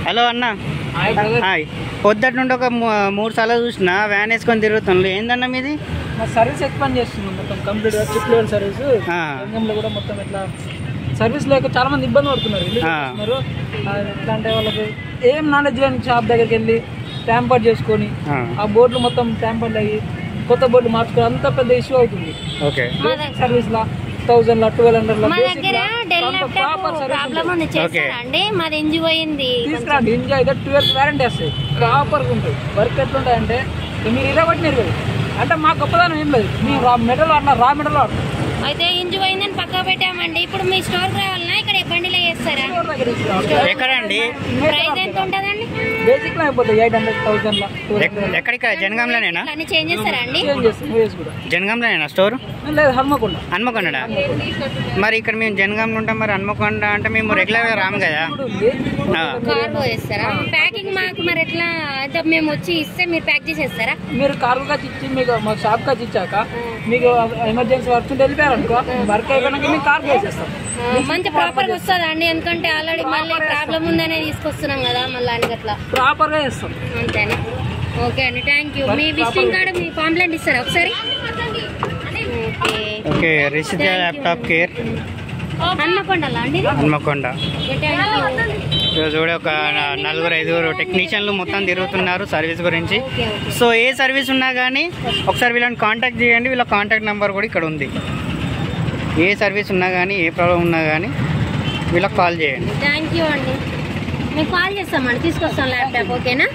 Hello అన్న. Hi. పొద్దుట నుండి ఒక 3 సార్లు చూసిన వ్యాన్ వేసుకొని తిరుగుతుంది. ఏందన్న మీది? మా సర్వీస్ ఎక్స్పాండ్ చేస్తున్నాం మొత్తం కంప్లీట్గా ట్రిప్ లెవెల్ సర్వీస్. రంగంలో కూడా మొత్తం ఇట్లా సర్వీస్ లేక చాలా మంది ఇబ్బంది పడుతున్నారు. ఎట్లా అంటే వాళ్ళకి ఏం నాలెడ్జ్ లేని షాప్ దగ్గరికి వెళ్ళి ట్యాంపర్ చేసుకొని ఆ బోర్డులు మొత్తం ట్యాంపర్లు అయ్యి కొత్త బోర్డు మార్చుకోవడం అంత పెద్ద ఇష్యూ అవుతుంది. సర్వీస్ లా 1000 1200 తీసుకురండి. ఎంజాయ్ అయితే 2 years వారంటీ వస్తాయి. ప్రాపర్గా ఉంటుంది. వర్క్ ఎట్లుంటుంది అంటే మీరు ఇలా కొట్టి మీరు అంటే మా గొప్పదనం ఏం లేదు. మీరు మెటల్ వాడినా రా మెటల్ వాడుతుంది. అయితే ఇంజు పోయిందని పక్కా పెట్టామండి. ఇప్పుడు మీ స్టోర్ రావాలన్నా ఇక్కడ బండిలో చేస్తారా? ఎక్కడండి? ప్రైస్ ఎంత ఉంటుందండి? బేసిక్ లో అయిపోతుంది 800,000 ఎక్కడికి? జనగాంలోనేనా? అన్ని చేంజ్ చేస్తారా అండి? జనగాంలోనేనా స్టోర్? లేదు, హన్మకొండ. హన్మకొండ. మరి ఇక్కడ మేము జనగాంలో ఉంటాం, మరి హన్మకొండ అంటే మేము రెగ్యులర్ గా రాము కదా. కార్గో చేస్తారా? ప్యాకింగ్ మాకు మరి ఎట్లా అయితే మేము వచ్చి ఇస్తే మీరు ప్యాక్ చేసేస్తారా? మీరు కార్గో కాచి ఇచ్చి మీకు మా షాప్ కాచి ఇచ్చాక మీకు ఎమర్జెన్సీ వర్క్ ఉంటే వెళ్ళిపోయారు అనుకో, వర్క్ అయిపోయినాక మీకు కార్గో వేసేస్తాం. మంచి ప్రాపర్ గా వస్తుందా అండి? ఎందుకంటే ఆల్రెడీ మళ్ళీ ప్రాబ్లం ఉందనే తీసుకొస్తున్నాం కదా, మళ్ళీ అని అట్లా ప్రాపర్ గా చేస్తాం. అంతేనా? ఓకే అండి, thank you. Me visiting card me complaint ఇస్తారా ఒకసారి? ఓకే. రిషిత ల్యాప్టాప్ కేర్ హన్మకొండలా అండి? హన్మకొండ. చూడే ఒక 4-5 టెక్నీషియన్లు మొత్తం తిరుగుతున్నారు సర్వీస్ గురించి. సో ఏ సర్వీస్ ఉన్నా కానీ ఒకసారి వీళ్ళని కాంటాక్ట్ చేయండి. వీళ్ళ కాంటాక్ట్ నెంబర్ కూడా ఇక్కడ ఉంది. ఏ సర్వీస్ ఉన్నా కానీ ఏ ప్రాబ్లం ఉన్నా కానీ వీళ్ళకి కాల్ చేయండి. థ్యాంక్ యూ అండి. మేము కాల్ చేస్తామండి, తీసుకొస్తాం ల్యాప్టాప్. ఓకేనా?